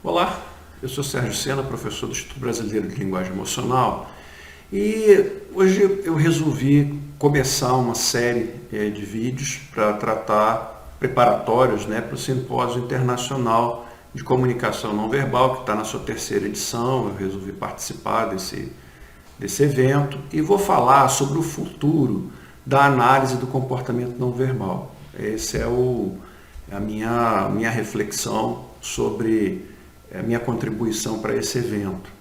Olá, eu sou Sérgio Sena, professor do Instituto Brasileiro de Linguagem Emocional, e hoje eu resolvi começar uma série de vídeos para tratar preparatórios, para o Simpósio Internacional de Comunicação Não Verbal, que está na sua terceira edição. Eu resolvi participar desse evento e vou falar sobre o futuro da análise do comportamento não verbal. Essa é a minha reflexão sobre a minha contribuição para esse evento.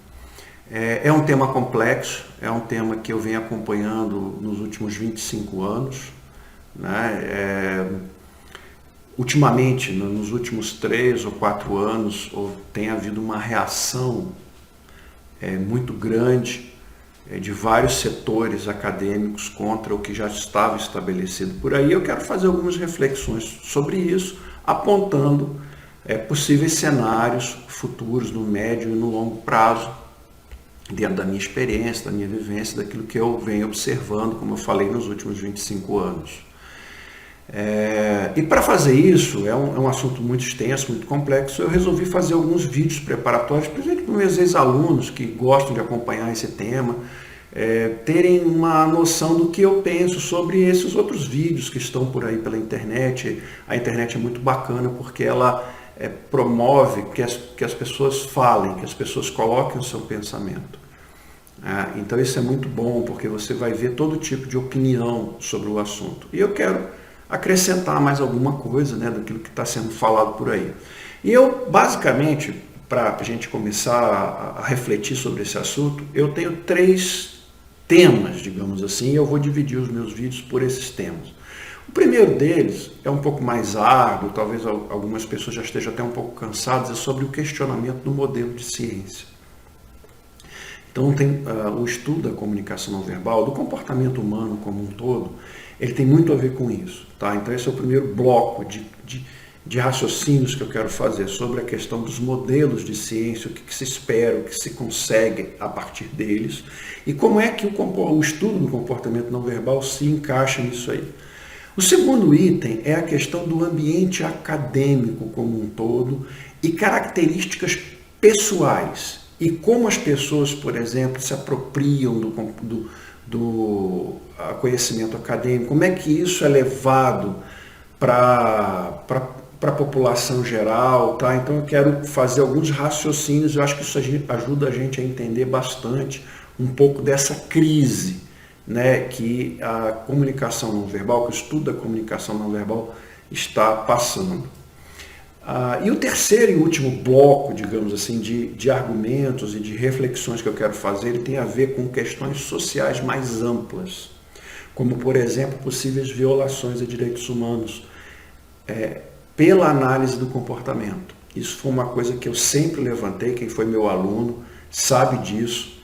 É um tema complexo, é um tema que eu venho acompanhando nos últimos 25 anos. Ultimamente, nos últimos 3 ou 4 anos, tem havido uma reação muito grande de vários setores acadêmicos contra o que já estava estabelecido por aí. Eu quero fazer algumas reflexões sobre isso, apontando possíveis cenários futuros no médio e no longo prazo, dentro da minha experiência, da minha vivência, daquilo que eu venho observando, como eu falei, nos últimos 25 anos. E para fazer isso, é um assunto muito extenso, muito complexo. Eu resolvi fazer alguns vídeos preparatórios, principalmente para meus ex-alunos que gostam de acompanhar esse tema, terem uma noção do que eu penso sobre esses outros vídeos que estão por aí pela internet. A internet é muito bacana porque ela promove que as pessoas falem, que as pessoas coloquem o seu pensamento. Então isso é muito bom, porque você vai ver todo tipo de opinião sobre o assunto. E eu quero acrescentar mais alguma coisa daquilo que está sendo falado por aí. E eu, basicamente, para a gente começar a refletir sobre esse assunto, eu tenho 3 temas, digamos assim, e eu vou dividir os meus vídeos por esses temas. O primeiro deles é um pouco mais árduo, talvez algumas pessoas já estejam até um pouco cansadas, é sobre o questionamento do modelo de ciência. Então, tem o estudo da comunicação não verbal, do comportamento humano como um todo, ele tem muito a ver com isso. Tá? Então, esse é o primeiro bloco de raciocínios que eu quero fazer sobre a questão dos modelos de ciência, o que se espera, o que se consegue a partir deles, e como é que o estudo do comportamento não verbal se encaixa nisso aí. O segundo item é a questão do ambiente acadêmico como um todo e características pessoais e como as pessoas, por exemplo, se apropriam do conhecimento acadêmico, como é que isso é levado para a população geral. Tá? Então eu quero fazer alguns raciocínios, eu acho que isso ajuda a gente a entender bastante um pouco dessa crise que a comunicação não verbal, que o estudo da comunicação não verbal está passando. E o terceiro e último bloco, digamos assim, de argumentos e de reflexões que eu quero fazer, ele tem a ver com questões sociais mais amplas, como, por exemplo, possíveis violações a direitos humanos pela análise do comportamento. Isso foi uma coisa que eu sempre levantei, quem foi meu aluno sabe disso.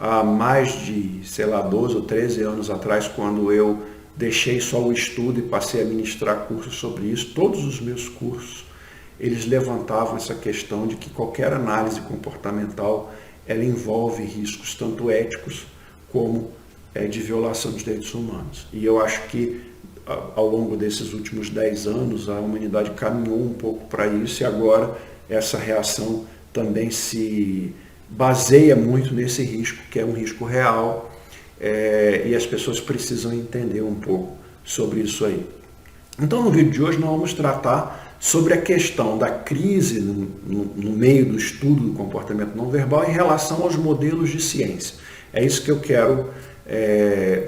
Há mais de, 12 ou 13 anos atrás, quando eu deixei só o estudo e passei a ministrar cursos sobre isso, todos os meus cursos, eles levantavam essa questão de que qualquer análise comportamental, ela envolve riscos tanto éticos como de violação dos direitos humanos. E eu acho que ao longo desses últimos 10 anos, a humanidade caminhou um pouco para isso, e agora essa reação também se baseia muito nesse risco, que é um risco real, e as pessoas precisam entender um pouco sobre isso aí. Então, no vídeo de hoje, nós vamos tratar sobre a questão da crise no meio do estudo do comportamento não verbal em relação aos modelos de ciência. É isso que eu quero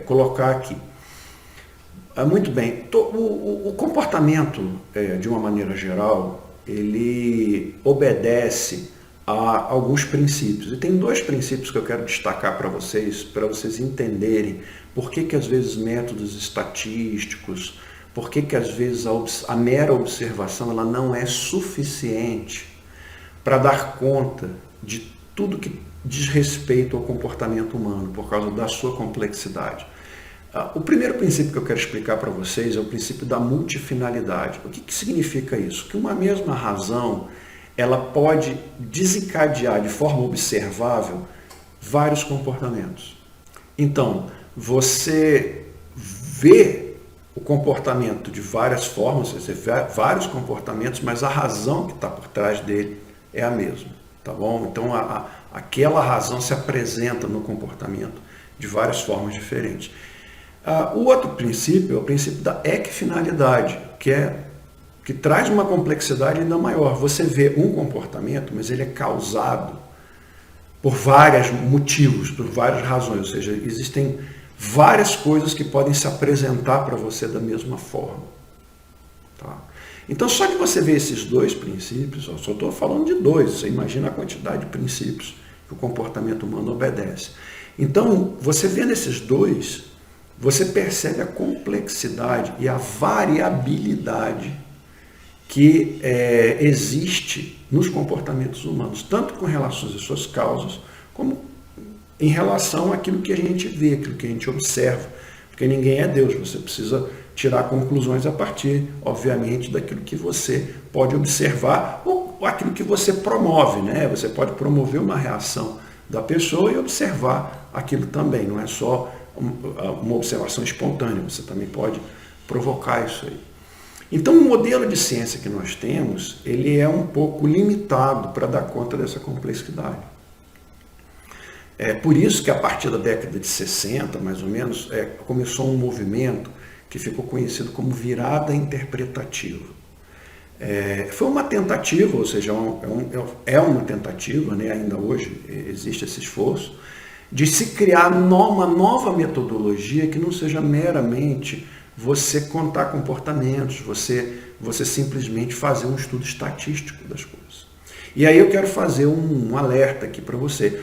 colocar aqui. Muito bem, o comportamento, de uma maneira geral, ele obedece a alguns princípios. E tem 2 princípios que eu quero destacar para vocês entenderem por que às vezes métodos estatísticos, por que às vezes a mera observação ela não é suficiente para dar conta de tudo que diz respeito ao comportamento humano, por causa da sua complexidade. O primeiro princípio que eu quero explicar para vocês é o princípio da multifinalidade. O que significa isso? Que uma mesma razão ela pode desencadear de forma observável vários comportamentos. Então, você vê o comportamento de várias formas, você vê vários comportamentos, mas a razão que está por trás dele é a mesma, tá bom? Então aquela razão se apresenta no comportamento de várias formas diferentes. O outro princípio é o princípio da equifinalidade, que traz uma complexidade ainda maior. Você vê um comportamento, mas ele é causado por vários motivos, por várias razões, ou seja, existem várias coisas que podem se apresentar para você da mesma forma. Tá? Então, só que você vê esses dois princípios, só estou falando de dois, você imagina a quantidade de princípios que o comportamento humano obedece. Então, você vendo esses dois, você percebe a complexidade e a variabilidade que existe nos comportamentos humanos, tanto com relação às suas causas, como em relação àquilo que a gente vê, aquilo que a gente observa. Porque ninguém é Deus, você precisa tirar conclusões a partir, obviamente, daquilo que você pode observar ou aquilo que você promove, né? Você pode promover uma reação da pessoa e observar aquilo também, não é só uma observação espontânea, você também pode provocar isso aí. Então, o modelo de ciência que nós temos, ele é um pouco limitado para dar conta dessa complexidade. É por isso que a partir da década de 60, mais ou menos, começou um movimento que ficou conhecido como virada interpretativa. Foi uma tentativa, ou seja, é uma tentativa, né, ainda hoje existe esse esforço, de se criar uma nova metodologia que não seja meramente você contar comportamentos, você simplesmente fazer um estudo estatístico das coisas. E aí eu quero fazer um alerta aqui para você.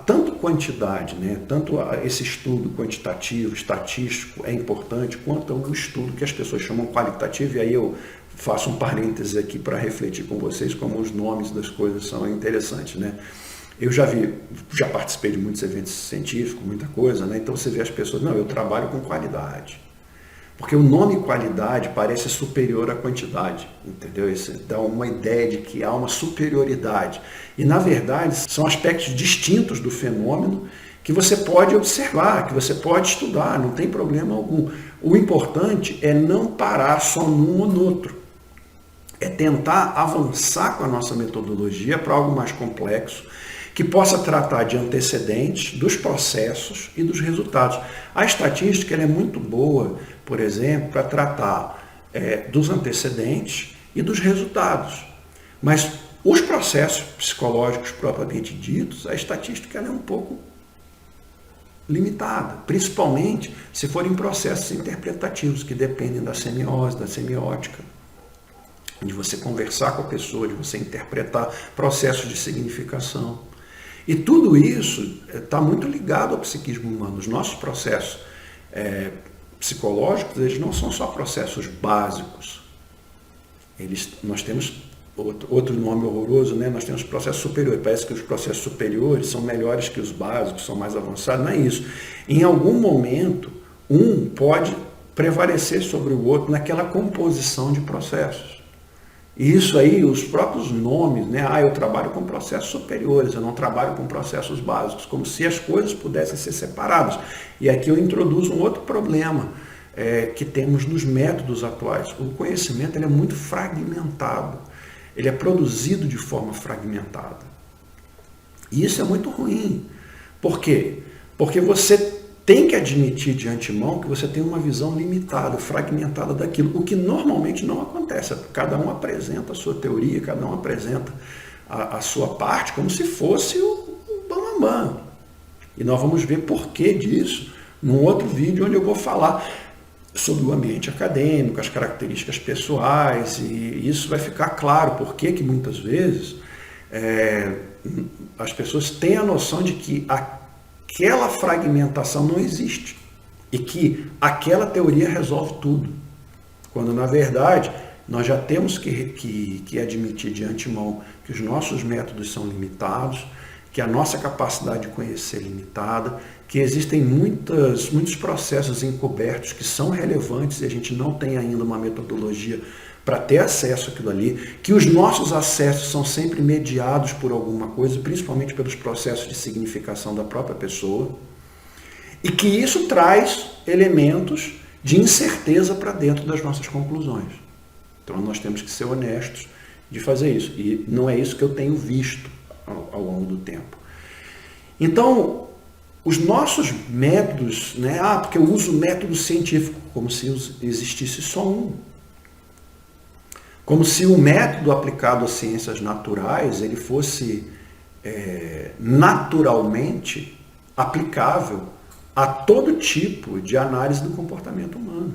Tanto quantidade, né, tanto esse estudo quantitativo, estatístico é importante, quanto o estudo que as pessoas chamam qualitativo, e aí eu faço um parêntese aqui para refletir com vocês como os nomes das coisas são interessantes, né? Eu já participei de muitos eventos científicos, muita coisa, né? Então você vê as pessoas, não, eu trabalho com qualidade. Porque o nome qualidade parece superior à quantidade, entendeu? Isso dá uma ideia de que há uma superioridade. E, na verdade, são aspectos distintos do fenômeno que você pode observar, que você pode estudar, não tem problema algum. O importante é não parar só num ou no outro. É tentar avançar com a nossa metodologia para algo mais complexo, que possa tratar de antecedentes, dos processos e dos resultados. A estatística ela é muito boa, por exemplo, para tratar dos antecedentes e dos resultados. Mas os processos psicológicos propriamente ditos, a estatística ela é um pouco limitada, principalmente se forem processos interpretativos que dependem da semiose, da semiótica, de você conversar com a pessoa, de você interpretar processos de significação. E tudo isso está muito ligado ao psiquismo humano. Os nossos processos psicológicos, eles não são só processos básicos. Nós temos outro nome horroroso, né? Nós temos processos superiores. Parece que os processos superiores são melhores que os básicos, são mais avançados. Não é isso. Em algum momento, um pode prevalecer sobre o outro naquela composição de processos. E isso aí, os próprios nomes, né? Eu trabalho com processos superiores, eu não trabalho com processos básicos, como se as coisas pudessem ser separadas. E aqui eu introduzo um outro problema que temos nos métodos atuais. O conhecimento ele é muito fragmentado, ele é produzido de forma fragmentada. E isso é muito ruim. Por quê? Porque você tem que admitir de antemão que você tem uma visão limitada, fragmentada daquilo, o que normalmente não acontece. Cada um apresenta a sua teoria, cada um apresenta a sua parte como se fosse o bambambam. E nós vamos ver porquê disso num outro vídeo onde eu vou falar sobre o ambiente acadêmico, as características pessoais, e isso vai ficar claro porque que muitas vezes as pessoas têm a noção de que aquela fragmentação não existe e que aquela teoria resolve tudo, quando na verdade nós já temos que admitir de antemão que os nossos métodos são limitados, que a nossa capacidade de conhecer é limitada, que existem muitos processos encobertos que são relevantes e a gente não tem ainda uma metodologia para ter acesso àquilo ali, que os nossos acessos são sempre mediados por alguma coisa, principalmente pelos processos de significação da própria pessoa, e que isso traz elementos de incerteza para dentro das nossas conclusões. Então nós temos que ser honestos de fazer isso. E não é isso que eu tenho visto ao longo do tempo. Então, os nossos métodos, né? Porque eu uso o método científico, como se existisse só um. Como se o método aplicado às ciências naturais ele fosse naturalmente aplicável a todo tipo de análise do comportamento humano.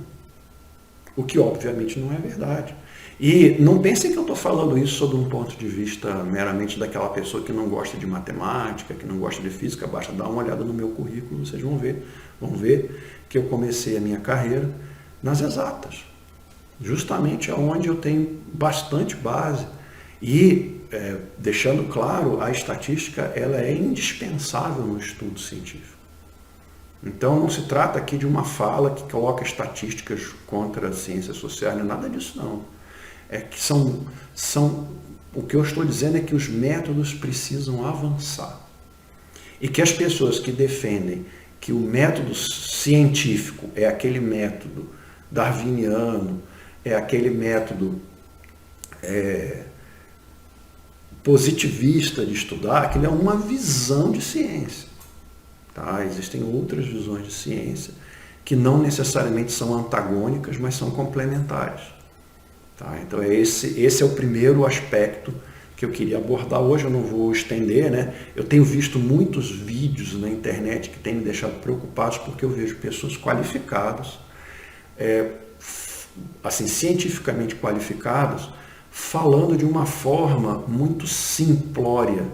O que obviamente não é verdade. E não pensem que eu estou falando isso sob um ponto de vista meramente daquela pessoa que não gosta de matemática, que não gosta de física. Basta dar uma olhada no meu currículo, vocês vão ver que eu comecei a minha carreira nas exatas. Justamente onde eu tenho bastante base. E, deixando claro, a estatística ela é indispensável no estudo científico. Então não se trata aqui de uma fala que coloca estatísticas contra as ciências sociais, não é nada disso não. É que o que eu estou dizendo é que os métodos precisam avançar. E que as pessoas que defendem que o método científico é aquele método darwiniano, é aquele método positivista de estudar, aquilo é uma visão de ciência. Tá? Existem outras visões de ciência que não necessariamente são antagônicas, mas são complementares. Tá? Então esse é o primeiro aspecto que eu queria abordar hoje. Eu não vou estender, né? Eu tenho visto muitos vídeos na internet que têm me deixado preocupados, porque eu vejo pessoas qualificadas, assim, cientificamente qualificadas, falando de uma forma muito simplória,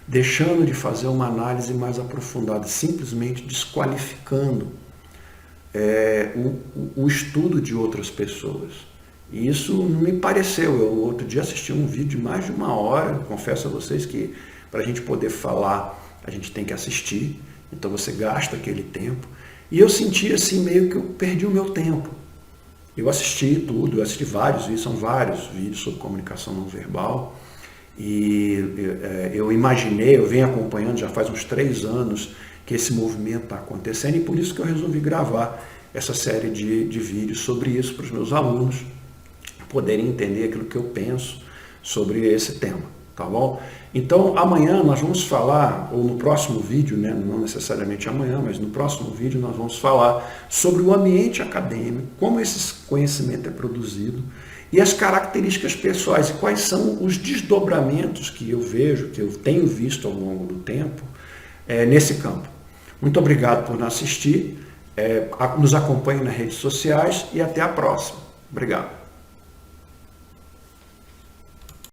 deixando de fazer uma análise mais aprofundada, simplesmente desqualificando o estudo de outras pessoas. E isso não me pareceu. Eu outro dia assisti um vídeo de mais de 1 hora, eu confesso a vocês que para a gente poder falar, a gente tem que assistir, então você gasta aquele tempo. E eu senti assim, meio que eu perdi o meu tempo. Eu assisti tudo, eu assisti vários vídeos, são vários vídeos sobre comunicação não verbal. E eu imaginei, eu venho acompanhando já faz uns 3 anos que esse movimento está acontecendo, e por isso que eu resolvi gravar essa série de vídeos sobre isso para os meus alunos poderem entender aquilo que eu penso sobre esse tema, tá bom? Então amanhã nós vamos falar, ou no próximo vídeo, né, não necessariamente amanhã, mas no próximo vídeo nós vamos falar sobre o ambiente acadêmico, como esse conhecimento é produzido, e as características pessoais, e quais são os desdobramentos que eu vejo, que eu tenho visto ao longo do tempo, nesse campo. Muito obrigado por nos assistir, nos acompanhe nas redes sociais e até a próxima. Obrigado.